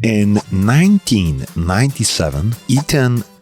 In 1997,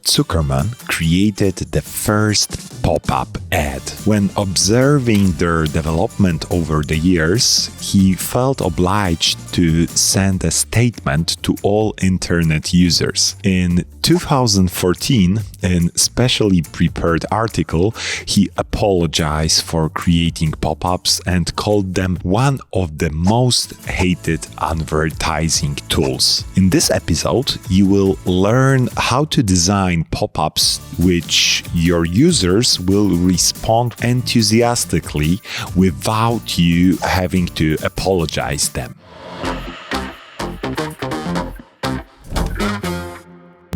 Zuckerman created the first pop-up ad. When observing their development over the years, he felt obliged to send a statement to all internet users. In 2014, in a specially prepared article, he apologized for creating pop-ups and called them one of the most hated advertising tools. In this episode, you will learn how to design pop-ups which your users will respond enthusiastically without you having to apologize them.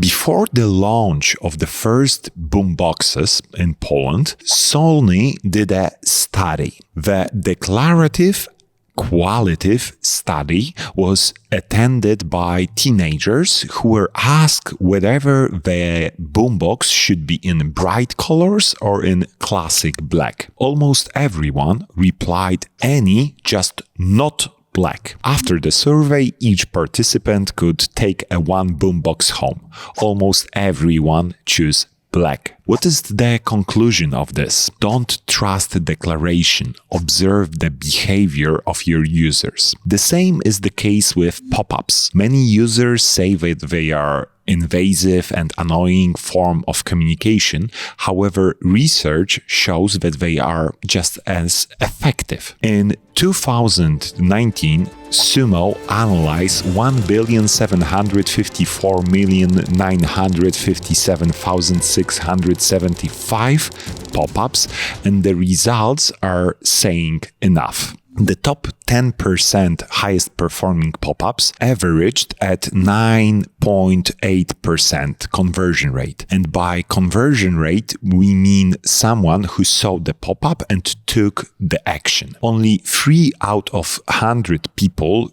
Before the launch of the first boomboxes in Poland, Sony did a study. The declarative qualitative study was attended by teenagers who were asked whether the boombox should be in bright colors or in classic black. Almost everyone replied any, just not black. After the survey, each participant could take one boombox home. Almost everyone chose black. What is the conclusion of this? Don't trust the declaration. Observe the behavior of your users. The same is the case with pop-ups. Many users say that they are invasive and annoying form of communication. However, research shows that they are just as effective. In 2019, Sumo analyzed 1,754,957,675 pop-ups, and the results are saying enough. The top 10% highest performing pop-ups averaged at 9.8% conversion rate. And by conversion rate, we mean someone who saw the pop-up and took the action. Only 3 out of 100 people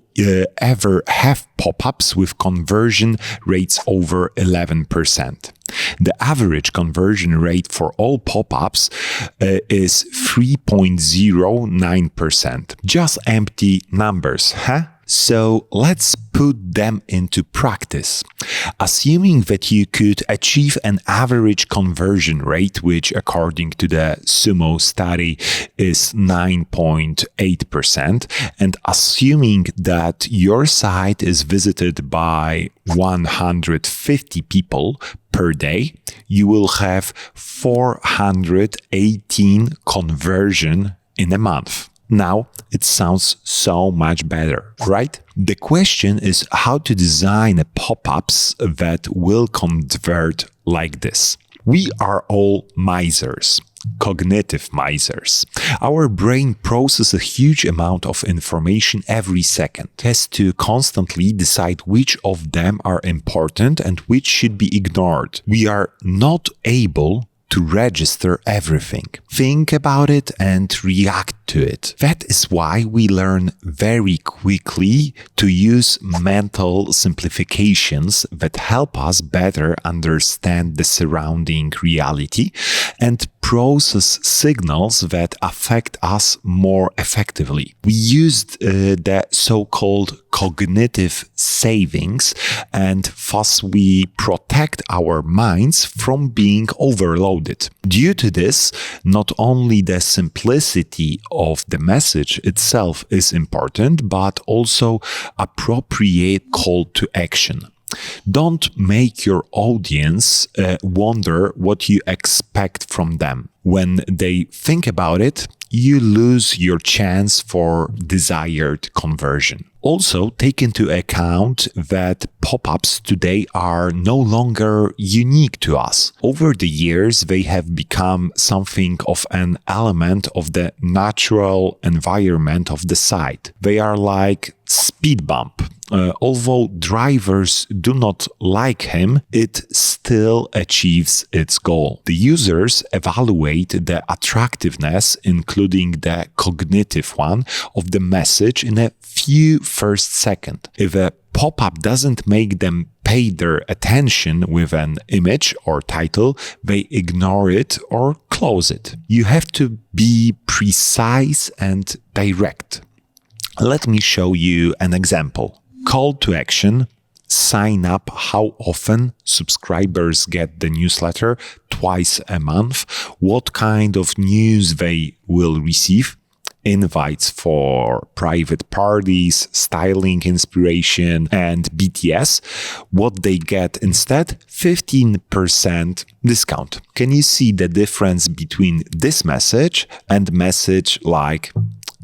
ever have pop-ups with conversion rates over 11%. The average conversion rate for all pop-ups is 3.09%. Just empty numbers, huh? So let's put them into practice. Assuming that you could achieve an average conversion rate, which according to the Sumo study is 9.8%, and assuming that your site is visited by 150 people per day, you will have 418 conversion in a month. Now, it sounds so much better, right? The question is how to design a pop-ups that will convert like this. We are all misers. Cognitive misers. Our brain processes a huge amount of information every second. It has to constantly decide which of them are important and which should be ignored. We are not able to register everything, think about it and react to it. That is why we learn very quickly to use mental simplifications that help us better understand the surrounding reality and process signals that affect us more effectively. We used the so-called cognitive savings, and thus we protect our minds from being overloaded. Due to this, not only the simplicity of the message itself is important, but also appropriate call to action. Don't make your audience wonder what you expect from them. When they think about it, you lose your chance for desired conversion. Also, take into account that pop-ups today are no longer unique to us. Over the years, they have become something of an element of the natural environment of the site. They are like speed bump. Although drivers do not like him, it still achieves its goal. The users evaluate the attractiveness, including the cognitive one, of the message in a few first seconds. If a pop-up doesn't make them pay their attention with an image or title, they ignore it or close it. You have to be precise and direct. Let me show you an example. Call to action, sign up, how often subscribers get the newsletter, twice a month, what kind of news they will receive, invites for private parties, styling inspiration, and BTS. What they get instead? 15% discount. Can you see the difference between this message and message like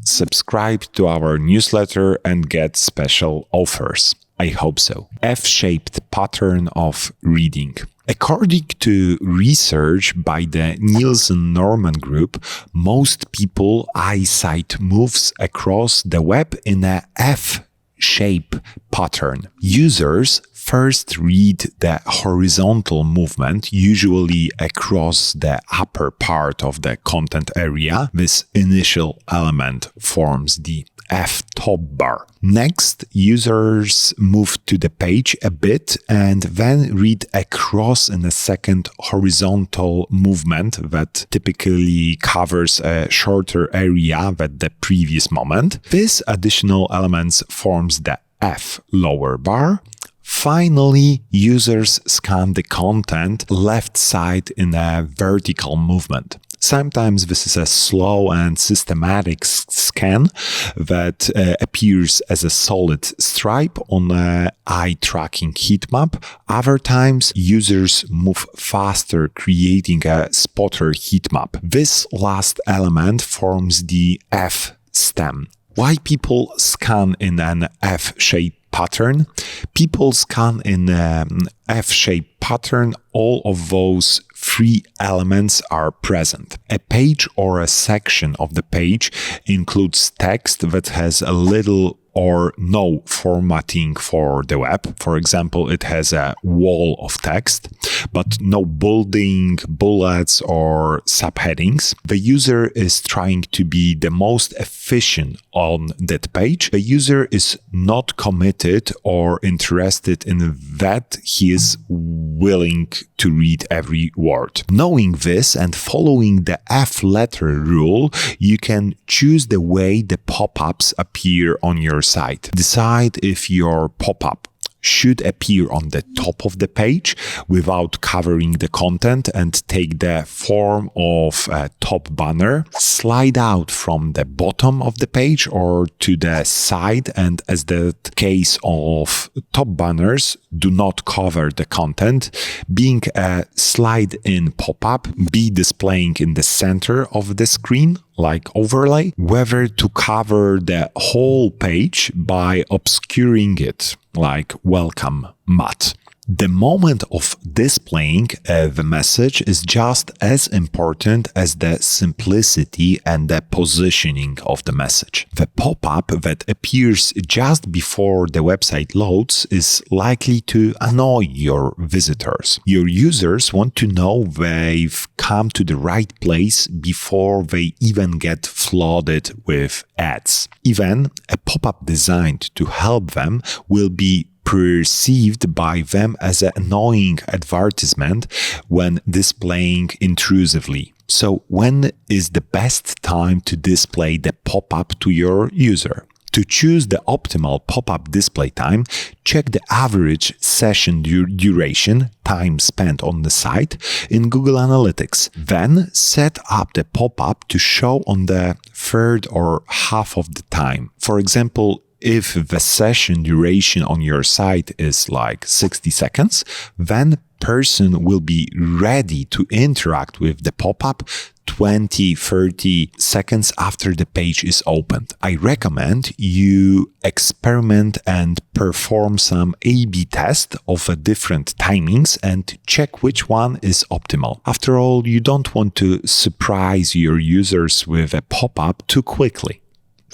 subscribe to our newsletter and get special offers? I hope so. F-shaped pattern of reading. According to research by the Nielsen-Norman Group, most people eyesight moves across the web in a F-shape pattern. Users first read the horizontal movement, usually across the upper part of the content area. This initial element forms the F top bar. Next, users move to the page a bit and then read across in a second horizontal movement that typically covers a shorter area than the previous moment. This additional element forms the F lower bar. Finally, users scan the content left side in a vertical movement. Sometimes this is a slow and systematic scan that appears as a solid stripe on an eye-tracking heat map. Other times, users move faster, creating a spotter heat map. This last element forms the F-stem. Why people scan in an F-shaped pattern? People scan in an F-shaped pattern. All of those three elements are present. A page or a section of the page includes text that has a little or no formatting for the web. For example, it has a wall of text, but no bolding, bullets, or subheadings. The user is trying to be the most efficient on that page. The user is not committed or interested in that. He is willing to read every word. Knowing this and following the F letter rule, you can choose the way the pop-ups appear on your site. Decide if your pop-up should appear on the top of the page without covering the content and take the form of a top banner, slide out from the bottom of the page or to the side, and as the case of top banners, do not cover the content, being a slide-in pop-up, be displaying in the center of the screen like overlay, whether to cover the whole page by obscuring it like welcome mat. The moment of displaying the message is just as important as the simplicity and the positioning of the message. The pop-up that appears just before the website loads is likely to annoy your visitors. Your users want to know they've come to the right place before they even get flooded with ads. Even a pop-up designed to help them will be perceived by them as an annoying advertisement when displaying intrusively. So when is the best time to display the pop-up to your user? To choose the optimal pop-up display time, check the average session duration, time spent on the site, in Google Analytics. Then set up the pop-up to show on the third or half of the time. For example, if the session duration on your site is like 60 seconds, then person will be ready to interact with the pop-up 20-30 seconds after the page is opened. I recommend you experiment and perform some A/B test of different timings and check which one is optimal. After all, you don't want to surprise your users with a pop-up too quickly,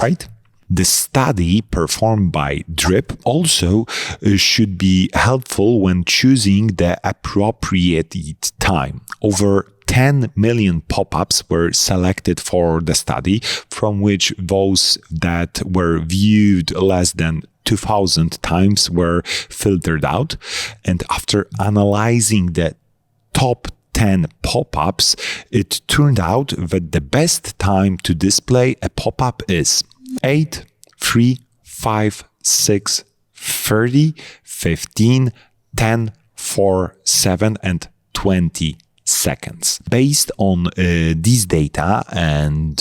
right? The study performed by Drip also should be helpful when choosing the appropriate time. Over 10 million pop-ups were selected for the study, from which those that were viewed less than 2,000 times were filtered out. And after analyzing the top 10 pop-ups, it turned out that the best time to display a pop-up is 8, 3, 5, 6, 30, 15, 10, 4, 7, and 20 seconds. Based on these data and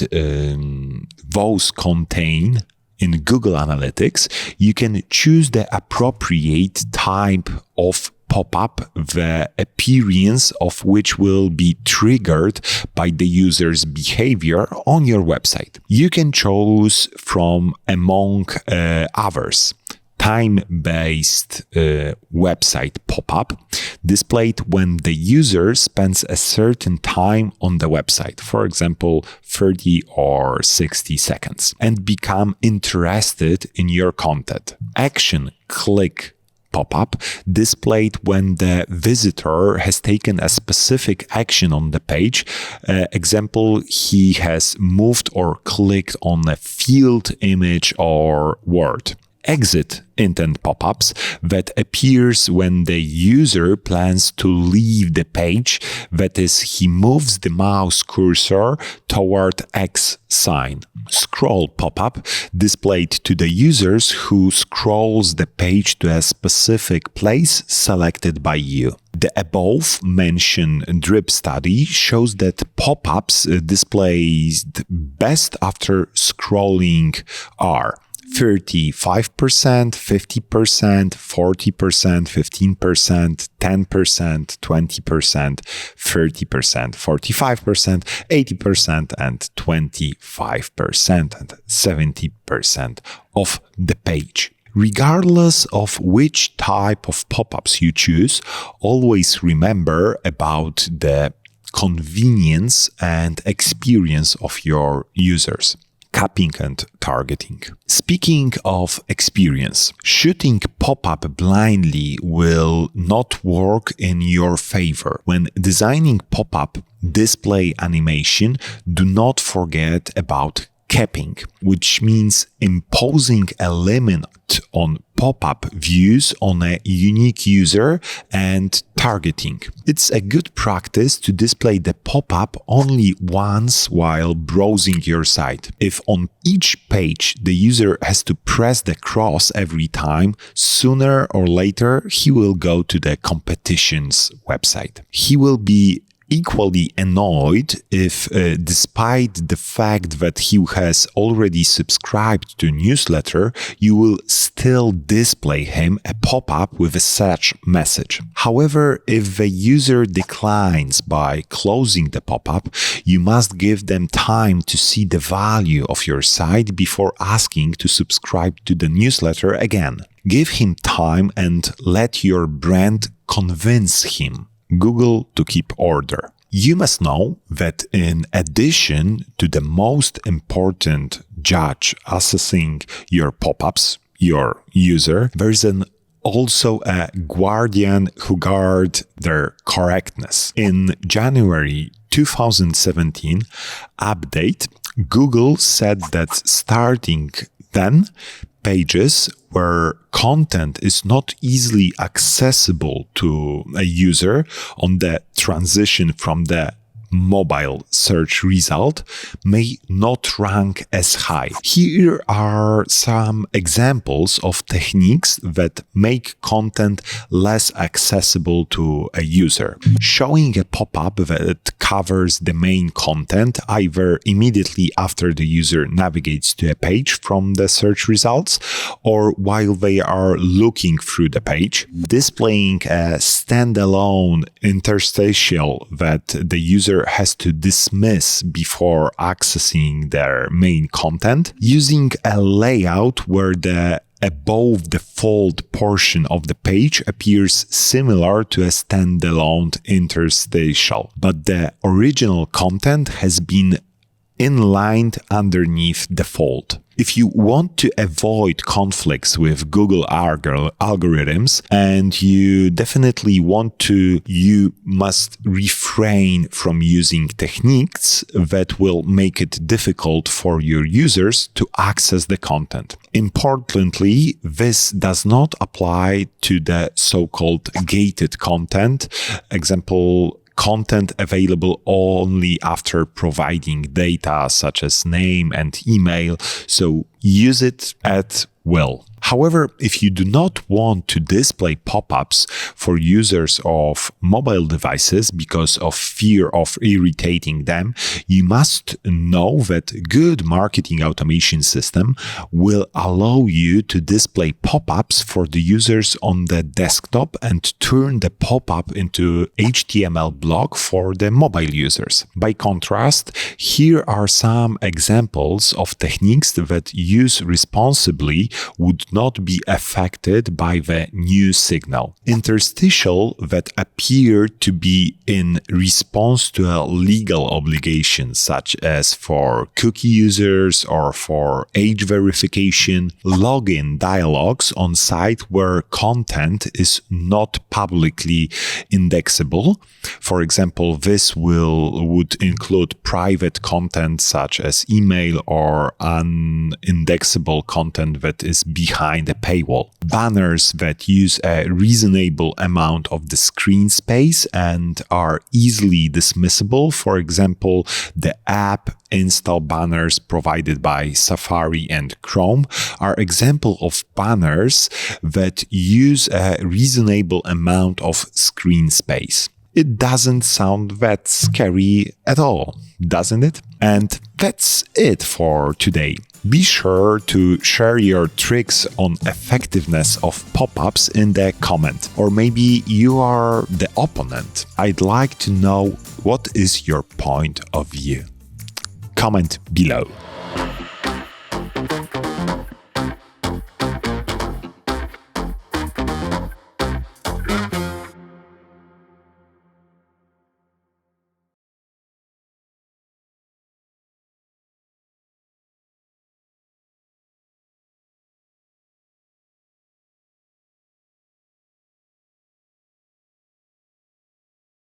those contained in Google Analytics, you can choose the appropriate type of pop-up, the appearance of which will be triggered by the user's behavior on your website. You can choose from among others. Time-based website pop-up displayed when the user spends a certain time on the website, for example, 30 or 60 seconds, and become interested in your content. Action click pop-up displayed when the visitor has taken a specific action on the page. Example, he has moved or clicked on a field, image, or word. Exit intent pop-ups that appears when the user plans to leave the page, that is, he moves the mouse cursor toward X sign. Scroll pop-up displayed to the users who scrolls the page to a specific place selected by you. The above mentioned drip study shows that pop-ups displayed best after scrolling are 35%, 50%, 40%, 15%, 10%, 20%, 30%, 45%, 80%, and 25%, and 70% of the page. Regardless of which type of pop-ups you choose, always remember about the convenience and experience of your users. Capping and targeting. Speaking of experience, shooting pop-up blindly will not work in your favor. When designing pop-up display animation, do not forget about capping, which means imposing a limit on pop-up views on a unique user and targeting. It's a good practice to display the pop-up only once while browsing your site. If on each page the user has to press the cross every time, sooner or later he will go to the competition's website. He will be equally annoyed if, despite the fact that he has already subscribed to a newsletter, you will still display him a pop-up with such message. However, if the user declines by closing the pop-up, you must give them time to see the value of your site before asking to subscribe to the newsletter again. Give him time and let your brand convince him. Google to keep order. You must know that in addition to the most important judge assessing your pop-ups, your user, there's also a guardian who guard their correctness. In January 2017 update, Google said that starting then, pages where content is not easily accessible to a user on the transition from the mobile search result may not rank as high. Here are some examples of techniques that make content less accessible to a user. Showing a pop-up that covers the main content either immediately after the user navigates to a page from the search results or while they are looking through the page. Displaying a standalone interstitial that the user has to dismiss before accessing their main content, using a layout where the above the fold portion of the page appears similar to a standalone interstitial, but the original content has been inlined underneath the fold. If you want to avoid conflicts with Google algorithms, and you must refrain from using techniques that will make it difficult for your users to access the content. Importantly, this does not apply to the so-called gated content. Example, content available only after providing data such as name and email, so use it at will. However, if you do not want to display pop-ups for users of mobile devices because of fear of irritating them, you must know that good marketing automation system will allow you to display pop-ups for the users on the desktop and turn the pop-up into HTML block for the mobile users. By contrast, here are some examples of techniques that used responsibly would not be affected by the new signal. Interstitial that appear to be in response to a legal obligation, such as for cookie users or for age verification. Login dialogues on site where content is not publicly indexable. For example, this would include private content such as email or unindexable content that is behind a paywall. Banners that use a reasonable amount of the screen space and are easily dismissible. For example, the app install banners provided by Safari and Chrome are example of banners that use a reasonable amount of screen space. It doesn't sound that scary at all, doesn't it? And that's it for today. Be sure to share your tricks on effectiveness of pop-ups in the comment. Or maybe you are the opponent. I'd like to know what is your point of view. Comment below.